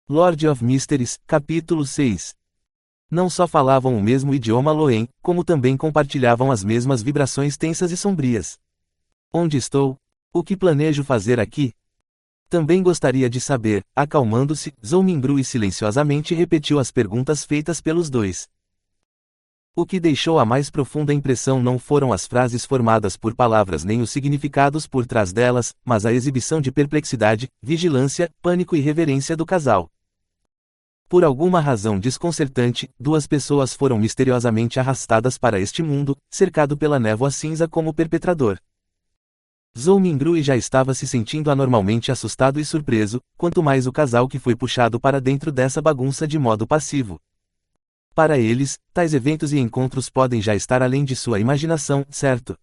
Lord of Mysteries, capítulo 6. Não só falavam o mesmo idioma Loen, como também compartilhavam as mesmas vibrações tensas e sombrias. Onde estou? O que planejo fazer aqui? Também gostaria de saber. Acalmando-se, Zhou Mingrui silenciosamente repetiu as perguntas feitas pelos dois. O que deixou a mais profunda impressão não foram as frases formadas por palavras nem os significados por trás delas, mas a exibição de perplexidade, vigilância, pânico e reverência do casal. Por alguma razão desconcertante, duas pessoas foram misteriosamente arrastadas para este mundo, cercado pela névoa cinza como perpetrador. Zhou Mingrui já estava se sentindo anormalmente assustado e surpreso, quanto mais o casal que foi puxado para dentro dessa bagunça de modo passivo. Para eles, tais eventos e encontros podem já estar além de sua imaginação, certo?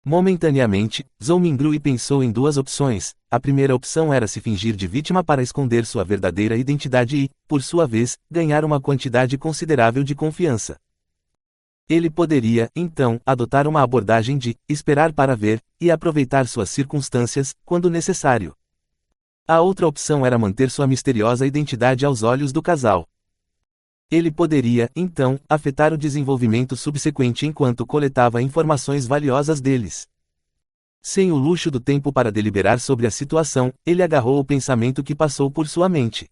Momentaneamente, Zhou Mingrui pensou em duas opções. A primeira opção era se fingir de vítima para esconder sua verdadeira identidade e, por sua vez, ganhar uma quantidade considerável de confiança. Ele poderia, então, adotar uma abordagem de esperar para ver e aproveitar suas circunstâncias, quando necessário. A outra opção era manter sua misteriosa identidade aos olhos do casal. Ele poderia, então, afetar o desenvolvimento subsequente enquanto coletava informações valiosas deles. Sem o luxo do tempo para deliberar sobre a situação, ele agarrou o pensamento que passou por sua mente.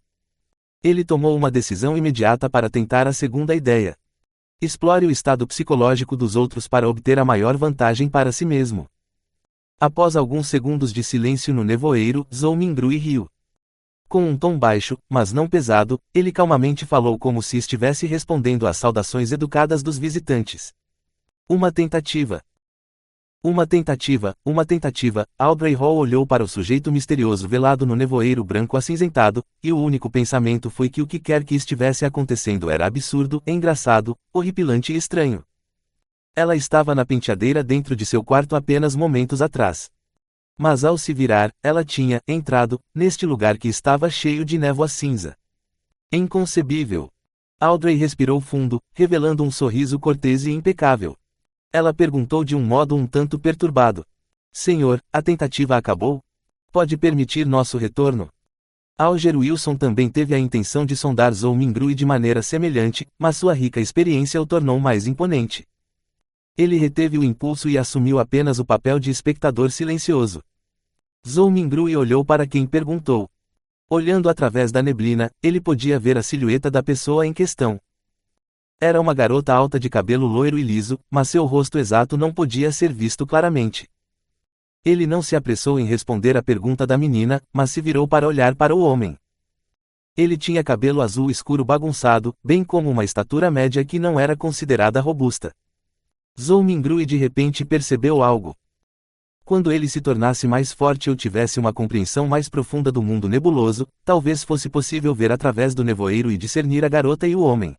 Ele tomou uma decisão imediata para tentar a segunda ideia. Explore o estado psicológico dos outros para obter a maior vantagem para si mesmo. Após alguns segundos de silêncio no nevoeiro, Zhou Mingrui riu. Com um tom baixo, mas não pesado, ele calmamente falou como se estivesse respondendo às saudações educadas dos visitantes. Uma tentativa. Uma tentativa, uma tentativa. Audrey Hall olhou para o sujeito misterioso velado no nevoeiro branco acinzentado, e o único pensamento foi que o que quer que estivesse acontecendo era absurdo, engraçado, horripilante e estranho. Ela estava na penteadeira dentro de seu quarto apenas momentos atrás. Mas ao se virar, ela tinha entrado neste lugar que estava cheio de névoa cinza. Inconcebível. Audrey respirou fundo, revelando um sorriso cortês e impecável. Ela perguntou de um modo um tanto perturbado: Senhor, a tentativa acabou? Pode permitir nosso retorno? Alger Wilson também teve a intenção de sondar Zhou Mingrui de maneira semelhante, mas sua rica experiência o tornou mais imponente. Ele reteve o impulso e assumiu apenas o papel de espectador silencioso. Zhou Mingrui olhou para quem perguntou. Olhando através da neblina, ele podia ver a silhueta da pessoa em questão. Era uma garota alta de cabelo loiro e liso, mas seu rosto exato não podia ser visto claramente. Ele não se apressou em responder à pergunta da menina, mas se virou para olhar para o homem. Ele tinha cabelo azul escuro bagunçado, bem como uma estatura média que não era considerada robusta. Zhou Mingrui de repente percebeu algo. Quando ele se tornasse mais forte ou tivesse uma compreensão mais profunda do mundo nebuloso, talvez fosse possível ver através do nevoeiro e discernir a garota e o homem.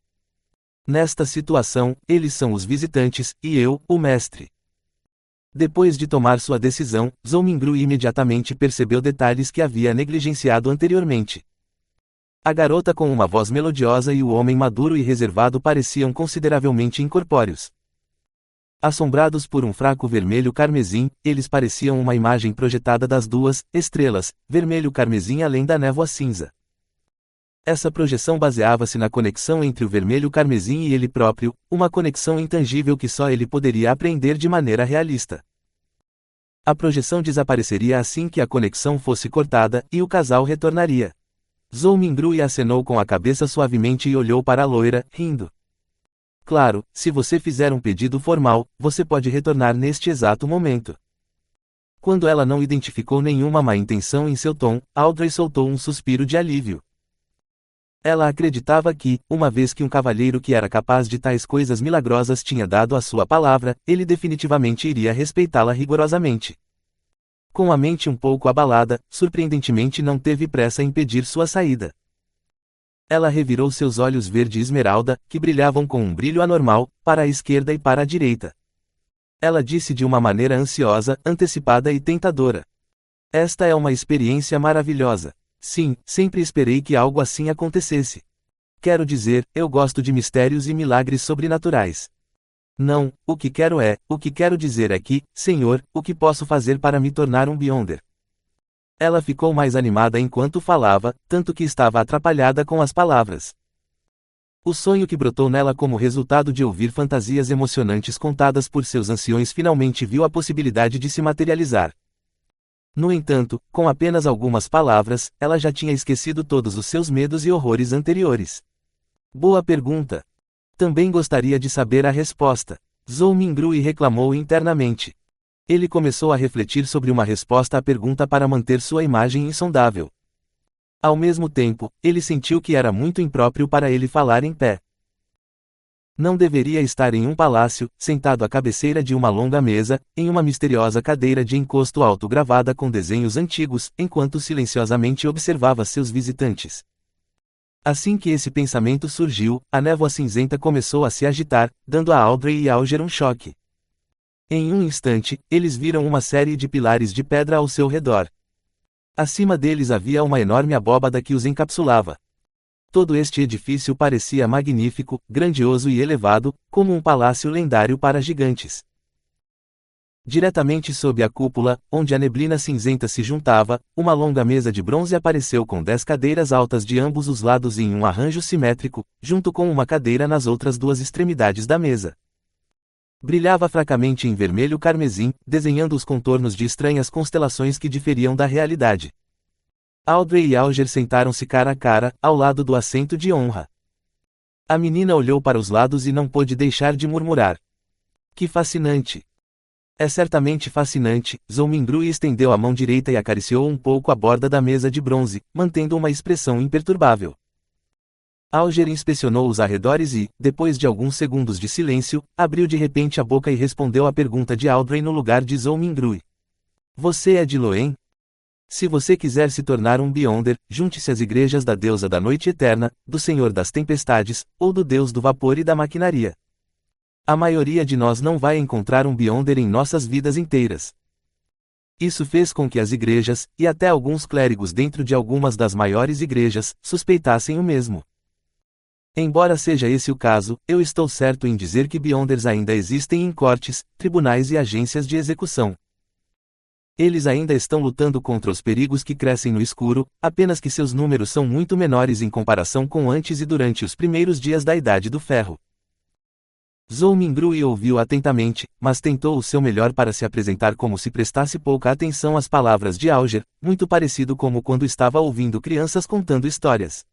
Nesta situação, eles são os visitantes, e eu, o mestre. Depois de tomar sua decisão, Zhou Mingrui imediatamente percebeu detalhes que havia negligenciado anteriormente. A garota com uma voz melodiosa e o homem maduro e reservado pareciam consideravelmente incorpóreos. Assombrados por um fraco vermelho carmesim, eles pareciam uma imagem projetada das duas estrelas, vermelho carmesim além da névoa cinza. Essa projeção baseava-se na conexão entre o vermelho carmesim e ele próprio, uma conexão intangível que só ele poderia apreender de maneira realista. A projeção desapareceria assim que a conexão fosse cortada, e o casal retornaria. Zhou Mingrui acenou com a cabeça suavemente e olhou para a loira, rindo. Claro, se você fizer um pedido formal, você pode retornar neste exato momento. Quando ela não identificou nenhuma má intenção em seu tom, Audrey soltou um suspiro de alívio. Ela acreditava que, uma vez que um cavalheiro que era capaz de tais coisas milagrosas tinha dado a sua palavra, ele definitivamente iria respeitá-la rigorosamente. Com a mente um pouco abalada, surpreendentemente não teve pressa em pedir sua saída. Ela revirou seus olhos verde esmeralda, que brilhavam com um brilho anormal, para a esquerda e para a direita. Ela disse de uma maneira ansiosa, antecipada e tentadora: Esta é uma experiência maravilhosa. Sim, sempre esperei que algo assim acontecesse. Quero dizer, eu gosto de mistérios e milagres sobrenaturais. Não, o que quero dizer é que, Senhor, o que posso fazer para me tornar um Beyonder? Ela ficou mais animada enquanto falava, tanto que estava atrapalhada com as palavras. O sonho que brotou nela como resultado de ouvir fantasias emocionantes contadas por seus anciões finalmente viu a possibilidade de se materializar. No entanto, com apenas algumas palavras, ela já tinha esquecido todos os seus medos e horrores anteriores. Boa pergunta. Também gostaria de saber a resposta. Zhou Mingrui reclamou internamente. Ele começou a refletir sobre uma resposta à pergunta para manter sua imagem insondável. Ao mesmo tempo, ele sentiu que era muito impróprio para ele falar em pé. Não deveria estar em um palácio, sentado à cabeceira de uma longa mesa, em uma misteriosa cadeira de encosto alto gravada com desenhos antigos, enquanto silenciosamente observava seus visitantes. Assim que esse pensamento surgiu, a névoa cinzenta começou a se agitar, dando a Audrey e Alger um choque. Em um instante, eles viram uma série de pilares de pedra ao seu redor. Acima deles havia uma enorme abóbada que os encapsulava. Todo este edifício parecia magnífico, grandioso e elevado, como um palácio lendário para gigantes. Diretamente sob a cúpula, onde a neblina cinzenta se juntava, uma longa mesa de bronze apareceu com 10 cadeiras altas de ambos os lados em um arranjo simétrico, junto com uma cadeira nas outras duas extremidades da mesa. Brilhava fracamente em vermelho carmesim, desenhando os contornos de estranhas constelações que diferiam da realidade. Audrey e Alger sentaram-se cara a cara, ao lado do assento de honra. A menina olhou para os lados e não pôde deixar de murmurar. Que fascinante! É certamente fascinante. Zhou Mingrui estendeu a mão direita e acariciou um pouco a borda da mesa de bronze, mantendo uma expressão imperturbável. Alger inspecionou os arredores e, depois de alguns segundos de silêncio, abriu de repente a boca e respondeu à pergunta de Audrey no lugar de Zhou Mingrui. Você é de Loen? Se você quiser se tornar um Beyonder, junte-se às igrejas da deusa da noite eterna, do senhor das tempestades, ou do deus do vapor e da maquinaria. A maioria de nós não vai encontrar um Beyonder em nossas vidas inteiras. Isso fez com que as igrejas, e até alguns clérigos dentro de algumas das maiores igrejas, suspeitassem o mesmo. Embora seja esse o caso, eu estou certo em dizer que Beyonders ainda existem em cortes, tribunais e agências de execução. Eles ainda estão lutando contra os perigos que crescem no escuro, apenas que seus números são muito menores em comparação com antes e durante os primeiros dias da Idade do Ferro. Zhou Mingrui ouviu atentamente, mas tentou o seu melhor para se apresentar como se prestasse pouca atenção às palavras de Alger, muito parecido como quando estava ouvindo crianças contando histórias.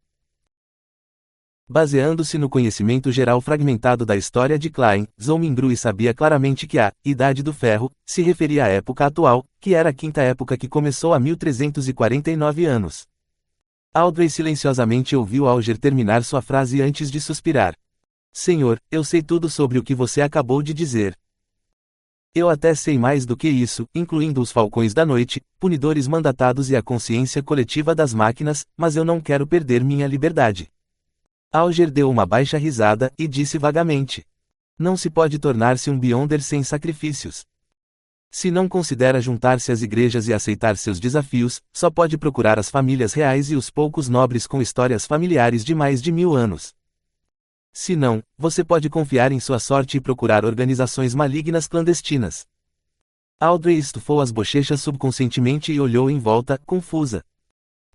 Baseando-se no conhecimento geral fragmentado da história de Klein, Zhou Mingrui sabia claramente que a Idade do Ferro se referia à época atual, que era a quinta época que começou há 1349 anos. Audrey silenciosamente ouviu Alger terminar sua frase antes de suspirar. Senhor, eu sei tudo sobre o que você acabou de dizer. Eu até sei mais do que isso, incluindo os falcões da noite, punidores mandatados e a consciência coletiva das máquinas, mas eu não quero perder minha liberdade. Alger deu uma baixa risada, e disse vagamente. Não se pode tornar-se um Beyonder sem sacrifícios. Se não considera juntar-se às igrejas e aceitar seus desafios, só pode procurar as famílias reais e os poucos nobres com histórias familiares de mais de 1000 anos. Se não, você pode confiar em sua sorte e procurar organizações malignas clandestinas. Audrey estufou as bochechas subconscientemente e olhou em volta, confusa.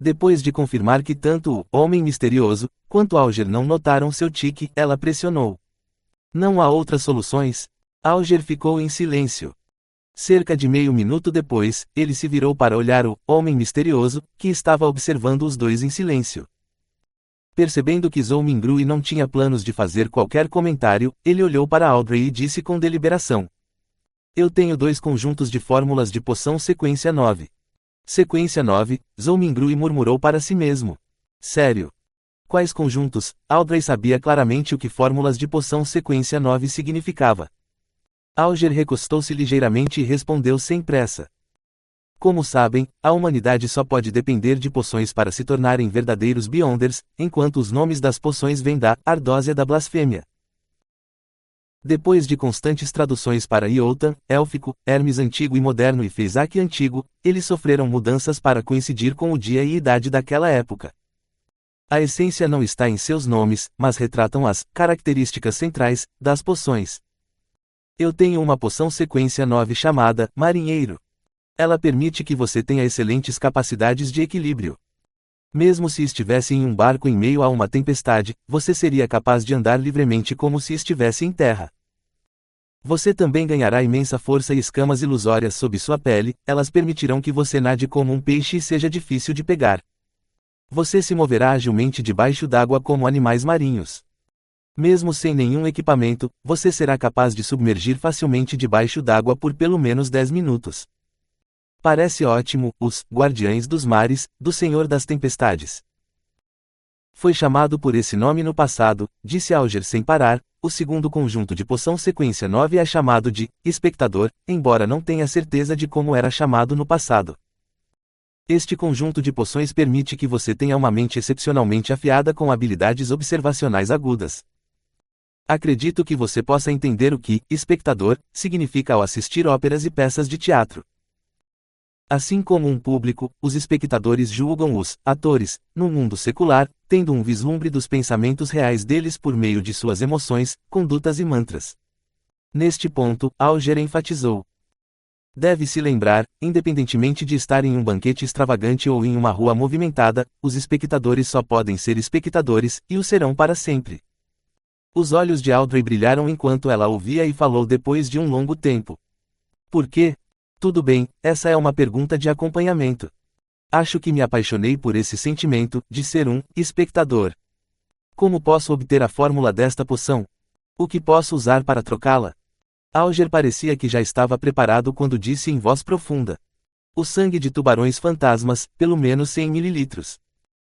Depois de confirmar que tanto o homem misterioso, quanto Alger não notaram seu tique, ela pressionou. Não há outras soluções? Alger ficou em silêncio. Cerca de meio minuto depois, ele se virou para olhar o homem misterioso, que estava observando os dois em silêncio. Percebendo que Zhou Mingrui não tinha planos de fazer qualquer comentário, ele olhou para Audrey e disse com deliberação. Eu tenho 2 conjuntos de fórmulas de poção sequência 9. Sequência 9, Zhou Mingrui murmurou para si mesmo. Sério? Quais conjuntos? Audrey sabia claramente o que fórmulas de poção sequência 9 significava. Alger recostou-se ligeiramente e respondeu sem pressa. Como sabem, a humanidade só pode depender de poções para se tornarem verdadeiros Beyonders, enquanto os nomes das poções vêm da Ardósia da Blasfêmia. Depois de constantes traduções para Iotan, Élfico, Hermes Antigo e Moderno e Fezak Antigo, eles sofreram mudanças para coincidir com o dia e idade daquela época. A essência não está em seus nomes, mas retratam as características centrais das poções. Eu tenho uma poção sequência 9 chamada Marinheiro. Ela permite que você tenha excelentes capacidades de equilíbrio. Mesmo se estivesse em um barco em meio a uma tempestade, você seria capaz de andar livremente como se estivesse em terra. Você também ganhará imensa força e escamas ilusórias sob sua pele, elas permitirão que você nade como um peixe e seja difícil de pegar. Você se moverá agilmente debaixo d'água como animais marinhos. Mesmo sem nenhum equipamento, você será capaz de submergir facilmente debaixo d'água por pelo menos 10 minutos. Parece ótimo, os Guardiães dos Mares, do Senhor das Tempestades. Foi chamado por esse nome no passado, disse Alger sem parar. O segundo conjunto de poção sequência 9 é chamado de Espectador, embora não tenha certeza de como era chamado no passado. Este conjunto de poções permite que você tenha uma mente excepcionalmente afiada com habilidades observacionais agudas. Acredito que você possa entender o que espectador significa ao assistir óperas e peças de teatro. Assim como um público, os espectadores julgam os atores, no mundo secular, tendo um vislumbre dos pensamentos reais deles por meio de suas emoções, condutas e mantras. Neste ponto, Alger enfatizou. Deve-se lembrar, independentemente de estar em um banquete extravagante ou em uma rua movimentada, os espectadores só podem ser espectadores, e o serão para sempre. Os olhos de Audrey brilharam enquanto ela ouvia e falou depois de um longo tempo. Por quê? Tudo bem, essa é uma pergunta de acompanhamento. Acho que me apaixonei por esse sentimento, de ser um espectador. Como posso obter a fórmula desta poção? O que posso usar para trocá-la? Alger parecia que já estava preparado quando disse em voz profunda. O sangue de tubarões fantasmas, pelo menos 100 mililitros.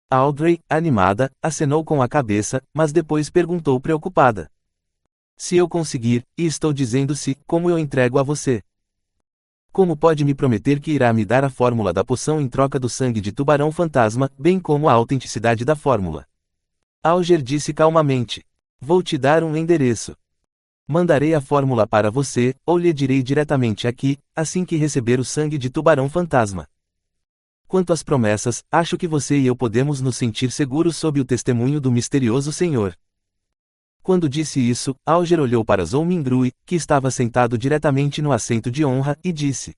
Audrey, animada, acenou com a cabeça, mas depois perguntou preocupada. Se eu conseguir, e estou dizendo-se, como eu entrego a você? Como pode me prometer que irá me dar a fórmula da poção em troca do sangue de tubarão fantasma, bem como a autenticidade da fórmula? Alger disse calmamente. Vou te dar um endereço. Mandarei a fórmula para você, ou lhe direi diretamente aqui, assim que receber o sangue de tubarão fantasma. Quanto às promessas, acho que você e eu podemos nos sentir seguros sob o testemunho do misterioso Senhor. Quando disse isso, Alger olhou para Zolmingrui, que estava sentado diretamente no assento de honra, e disse: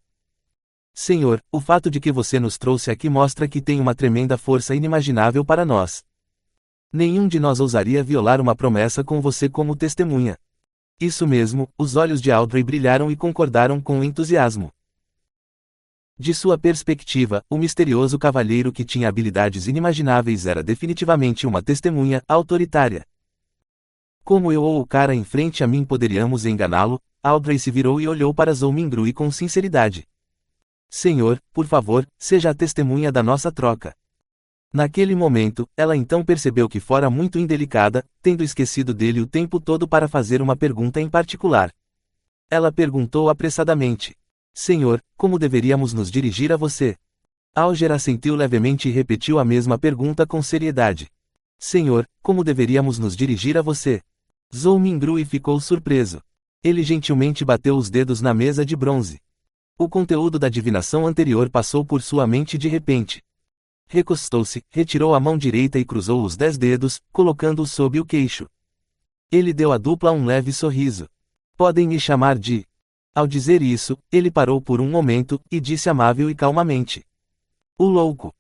Senhor, o fato de que você nos trouxe aqui mostra que tem uma tremenda força inimaginável para nós. Nenhum de nós ousaria violar uma promessa com você como testemunha. Isso mesmo, os olhos de Audrey brilharam e concordaram com entusiasmo. De sua perspectiva, o misterioso cavalheiro que tinha habilidades inimagináveis era definitivamente uma testemunha autoritária. Como eu ou o cara em frente a mim poderíamos enganá-lo? Audrey se virou e olhou para Zolmingrui com sinceridade. Senhor, por favor, seja a testemunha da nossa troca. Naquele momento, ela então percebeu que fora muito indelicada, tendo esquecido dele o tempo todo para fazer uma pergunta em particular. Ela perguntou apressadamente. Senhor, como deveríamos nos dirigir a você? Alger assentiu levemente e repetiu a mesma pergunta com seriedade. Senhor, como deveríamos nos dirigir a você? Zolmingrui ficou surpreso. Ele gentilmente bateu os dedos na mesa de bronze. O conteúdo da divinação anterior passou por sua mente de repente. Recostou-se, retirou a mão direita e cruzou os 10 dedos, colocando-os sob o queixo. Ele deu à dupla um leve sorriso. Podem me chamar de... Ao dizer isso, ele parou por um momento, e disse amável e calmamente. O louco.